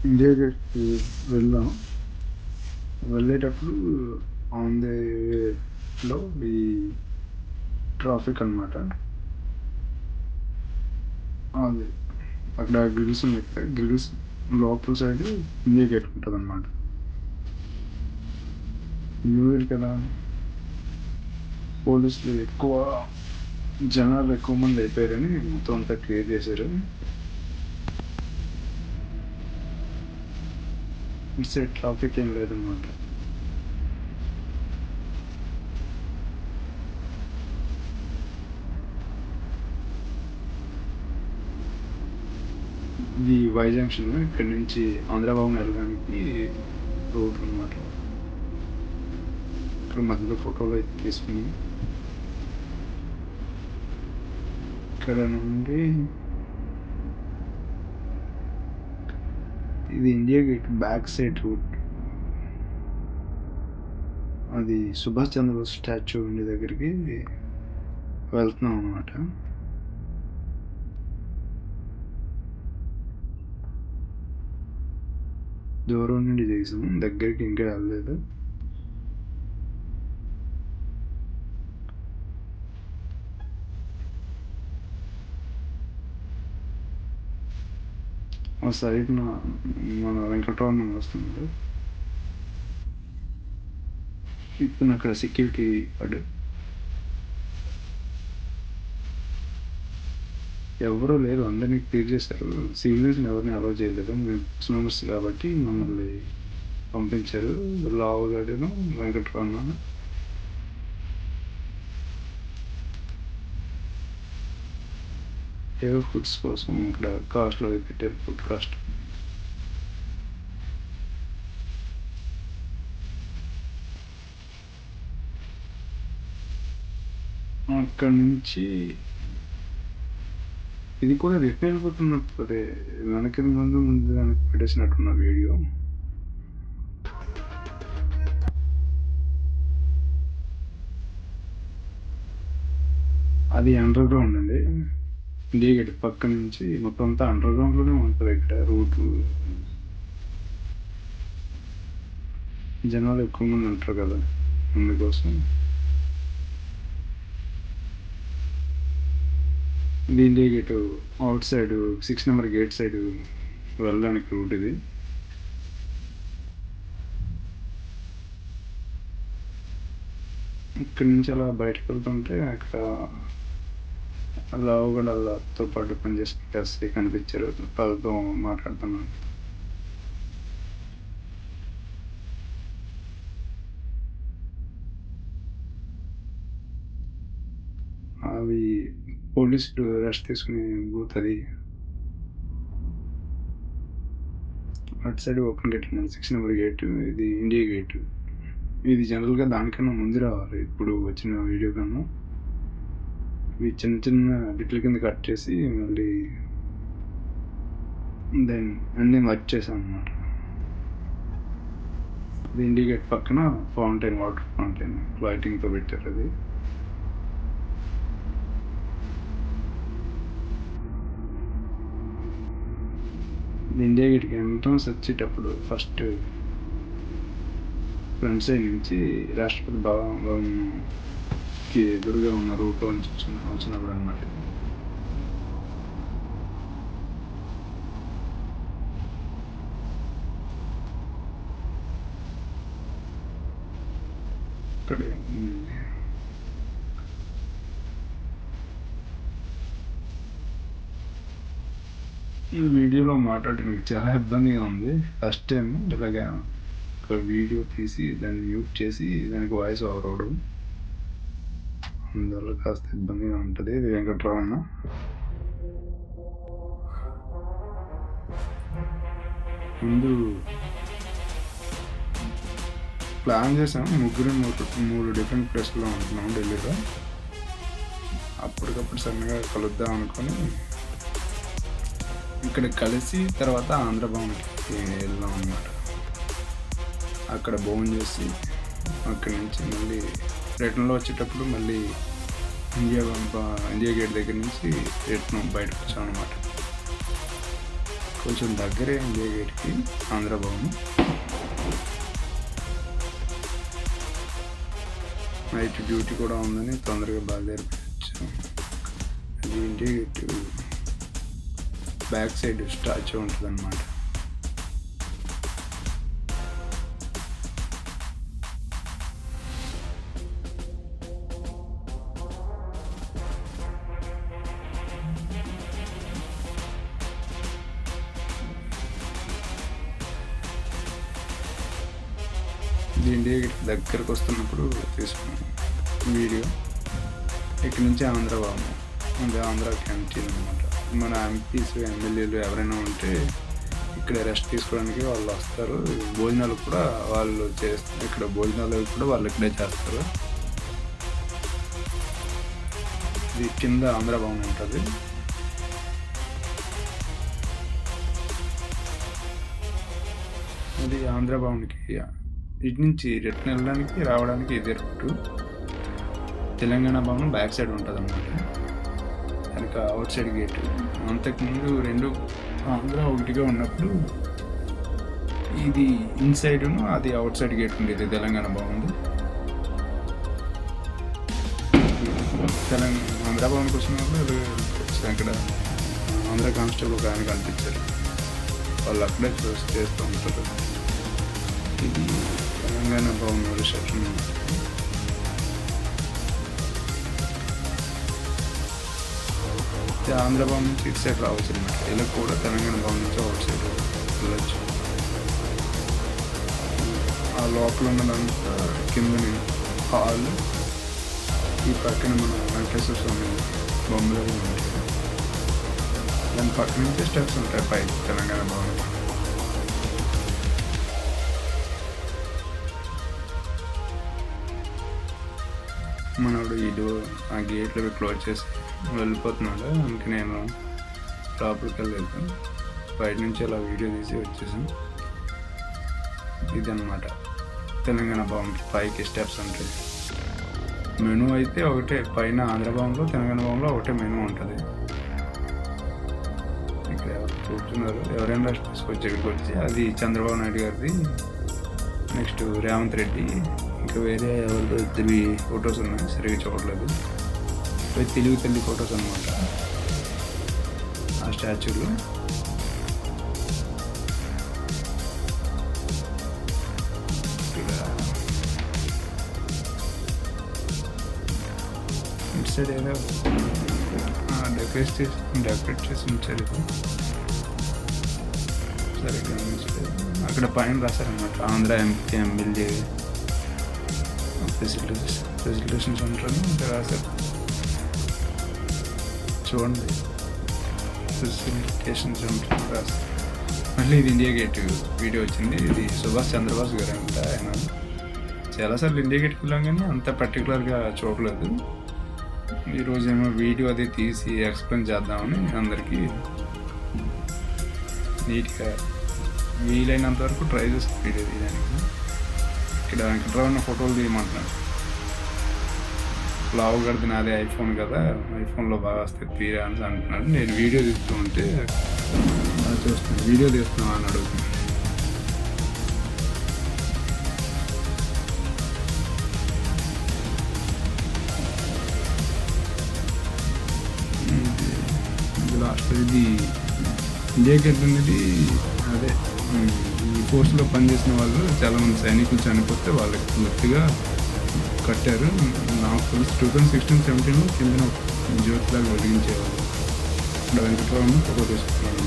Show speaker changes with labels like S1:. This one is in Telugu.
S1: ఇండియా గేట్‌కి వెళ్ళాం. వెళ్ళేటప్పుడు ఆన్ ది వేలో ఈ ట్రాఫిక్ అనమాట. అది అక్కడ గ్రిల్స్ ఉన్నాయి కదా! గ్రిల్స్ లోపల సైడ్ ఇండియా గేట్ ఉంటదనమాట. న్యూ ఇయర్ కదా! పోలీసులు జనాలు ఎక్కువ మంది అయిపోయారని మొత్తం అంతా క్లియర్ చేశారు. ఇటు సైడ్ ట్రాఫిక్ ఏం లేదనమాట. ఇది వై జంక్షన్. ఇక్కడి నుంచి ఆంధ్రభవన్ వెళ్ళడానికి రోడ్ అనమాట. ఇక్కడ మధ్యలో ఫోటోలు అయితే తీసుకున్నాం. ఇక్కడ నుండి ఇది India gate back side route. అది సుభాష్ చంద్రబోస్ స్టాచ్యూ ఉండే దగ్గరికి వెళ్తున్నాం అనమాట. దూరం నుండి చేసాం, దగ్గరికి ఇంకా వెళ్ళలేదు. ఆ సైడ్ మన వెంకటరమణ వస్తుంది. ఇప్పుడు అక్కడ సెక్యూరిటీ గార్డ్ ఎవరూ లేరు, అందరినీ క్లియర్ చేశారు. సివిలియన్స్ని ఎవరిని అలౌ చేయలేదు. మేము మెంబర్స్ కాబట్టి మమ్మల్ని పంపించారు. రావు గారును వెంకటరమణ. ఏవో ఫుడ్స్ కోసం ఇక్కడ కాస్ట్లో పెట్టారు, ఫుడ్ కాస్ట్. అక్కడ నుంచి ఇది కూడా రిటర్న్ అయిపోతున్నప్పుడు అదే వెనక్కి ముందు ముందు వెనక్కి పెట్టేసినట్టున్న వీడియో. అది అండర్ గ్రౌండ్ అండి. ఇండియా గేట్ పక్క నుంచి మొత్తం అంతా అండర్ గ్రౌండ్లోనే ఉంటుంది. ఇక్కడ రూట్ జనాలు ఎక్కువ మంది ఉంటారు కదా, అందుకోసం. ఇది India gate out side 6 number gate side వెళ్ళడానికి రూట్ ఇది. ఇక్కడి నుంచి అలా బయటకు వెళ్తుంటే అక్కడ లావుగడ అల్లతో పాటు పనిచేసిన ఎస్ఐ కనిపించారు. వాళ్ళతో మాట్లాడుతున్నాను. అవి పోలీసులు రెస్ట్ తీసుకునే బూత్ అది. అటు side open gate 6 number gate. ఇది ఇండియా గేట్. ఇది జనరల్గా దానికన్నా ముందు రావాలి, ఇప్పుడు వచ్చిన వీడియో కన్నా. ఇవి చిన్న చిన్న బిట్ల కింద కట్ చేసి మళ్ళీ దెన్ అన్నీ మర్చ్ చేసాం అన్నమాట. ఇది ఇండియా గేట్ పక్కన ఫౌంటైన్, వాటర్ ఫౌంటైన్ లైటింగ్తో పెట్టారు. అది ఇండియా గేట్కి ఎంట్రన్స్ వచ్చేటప్పుడు ఫస్ట్ ఫ్రంట్ సైడ్ నుంచి రాష్ట్రపతి భవన్కి ఎదురుగా ఉన్న రూట్లో నుంచి వచ్చినప్పుడు అనమాట. ఇక్కడ ఈ వీడియోలో మాట్లాడడానికి చాలా ఇబ్బందిగా ఉంది. ఫస్ట్ టైం ఇలాగా ఒక వీడియో తీసి దాన్ని మ్యూట్ చేసి దానికి వాయిస్ ఓవర్ అవడం, అందువల్ల కాస్త ఇబ్బందిగా ఉంటుంది. ఇది వెంకటరమణ. ముందు ప్లాన్ చేసాం, మూడు డిఫరెంట్ ప్లేస్లో ఉంటున్నాం ఢిల్లీలో. అప్పటికప్పుడు సన్నగా కలుద్దాం అనుకొని ఇక్కడ కలిసి తర్వాత ఆంధ్రభవన్కి వెళ్ళాం అన్నమాట. అక్కడ భోజనం చేసి అక్కడి నుంచి మళ్ళీ రిటర్న్లో వచ్చేటప్పుడు మళ్ళీ ఇండియా గేట్ దగ్గర నుంచి రిటర్న్ బయటకు వచ్చాం అనమాట. కొంచెం దగ్గరే ఇండియా గేట్కి ఆంధ్ర భవన్. నైట్ డ్యూటీ కూడా ఉందని తొందరగా బయలుదేరిపోవచ్చు. అది India gate back side statue ఉంటుంది అన్నమాట. ఇది ఇండియా గేట్ దగ్గరకు వస్తున్నప్పుడు తీసుకున్నాను వీడియో. ఇక్కడ నుంచి ఆంధ్ర భవన్, అది ఆంధ్ర క్యాంటీన్ అనమాట. మన ఎంపీస్ ఎమ్మెల్యేలు ఎవరైనా ఉంటే ఇక్కడ రెస్ట్ తీసుకోవడానికి వాళ్ళు వస్తారు. భోజనాలు కూడా వాళ్ళు చేస్తారు, ఇక్కడ భోజనాలు కూడా వాళ్ళు ఇక్కడే చేస్తారు. ఇది కింద ఆంధ్ర భవన్ ఉంటుంది. అది ఆంధ్ర భవన్కి ఇటు నుంచి రిటర్న్ వెళ్ళడానికి రావడానికి ఇదే route. Telangana Bhavan back side ఉంటుంది అన్నమాట, కనుక అవుట్ సైడ్ గేటు. అంతకుముందు రెండు ఆంధ్ర ఒకటిగా ఉన్నప్పుడు ఇది ఇన్సైడ్, అది అవుట్ సైడ్ గేట్ ఉండేది తెలంగాణ భవన్. ఆంధ్ర భవన్కి వచ్చిన వాళ్ళు అక్కడ ఆంధ్ర కానిస్టేబుల్ ఒక ఆయన కనిపించారు, వాళ్ళు అక్కడే చేస్తూ ఉంటారు. ఇది తెలంగాణ భవన్ రిసెప్షన్. ఆంధ్ర భవన్ నుంచి ఇటు సైడ్ రావచ్చు అనమాట. ఇలా కూడా తెలంగాణ భవన్ నుంచి అవుట్ సైడ్ వెళ్ళచ్చు. ఆ లోపల ఉన్నదంతా కిందని హాల్, ఈ పక్కన మన వెంకటేశ్వర స్వామి బొమ్మలు ఉంటాయి. దాని పక్క నుంచి స్టెప్స్ ఉంటాయి పై తెలంగాణ భవన్. మనోడు ఇటు ఆ గేట్లు క్లోజ్ చేసి వెళ్ళిపోతున్నాడు, అందుకే నేను లోపలికి వెళ్ళలేదు. బయట నుంచి అలా వీడియో తీసి వచ్చేసాను. ఇదన్నమాట తెలంగాణ భవన్కి పైకి స్టెప్స్ ఉంటాయి. మెనూ అయితే ఒకటే, పైన ఆంధ్ర భవన్లో తెలంగాణ భవన్లో ఒకటే మెనూ ఉంటుంది. ఇక్కడ ఎవరు కూర్చున్నారు, ఎవరైనా రెస్ట్ తీసుకోవచ్చు ఇక్కడికి వచ్చి. అది చంద్రబాబు నాయుడు గారిది, నెక్స్ట్ రేవంత్ రెడ్డి, ఇంకా వేరే ఎవరితో ఇద్దరి ఫొటోస్ ఉన్నాయి, సరిగ్గా చూడలేదు. తెలుగు తల్లి ఫొటోస్ అనమాట ఆ స్టాచ్యూలు. ఇటు సైడ్ ఏదో డెకరేట్ చేసి ఉంచారు. సరిగ్గా గమనించలేదు. అక్కడ పైన రాశారనమాట Andhra MP MLA facilitation centre అని ఇంకా రాశారు. చూడండి, ఫెసిలిటేషన్ సెంటర్ రాశారు. మళ్ళీ ఇది ఇండియా గేట్ వీడియో వచ్చింది. ఇది సుభాష్ చంద్రబోస్ గారు అంట. ఆయన చాలాసార్లు ఇండియా గేట్కి వెళ్ళాం కానీ అంత పర్టికులర్గా చూడలేదు. ఈరోజేమో వీడియో అది తీసి ఎక్స్ప్లెయిన్ చేద్దామని అందరికీ నీట్గా వీలైనంత వరకు ట్రై చేసి వీడియో తీయడానికి. ఇక్కడ వెంకటరావు ఫోటోలు తీయమంటున్నాడు. లావు గడిది నాదే ఐఫోన్ కదా, ఐఫోన్లో బాగా వస్తే తీరా అని అంటున్నాడు. నేను వీడియో తీస్తూ ఉంటే చూస్తున్నాను, వీడియో తీస్తున్నావు అని అడుగుతున్నాను. లాస్ట్ ఇది ఇండియా గేట్ అనేది అదే ఈ పోస్టులో పనిచేసిన వాళ్ళు చాలామంది సైనికులు చనిపోతే వాళ్ళకి పూర్తిగా కట్టారు. నాకు తెలిసి 2016-17 కింద జ్యోతిలాగా వెలిగించేవాళ్ళు. ఇక్కడ వెంకటరావు ఫోటో తీసుకున్నాను.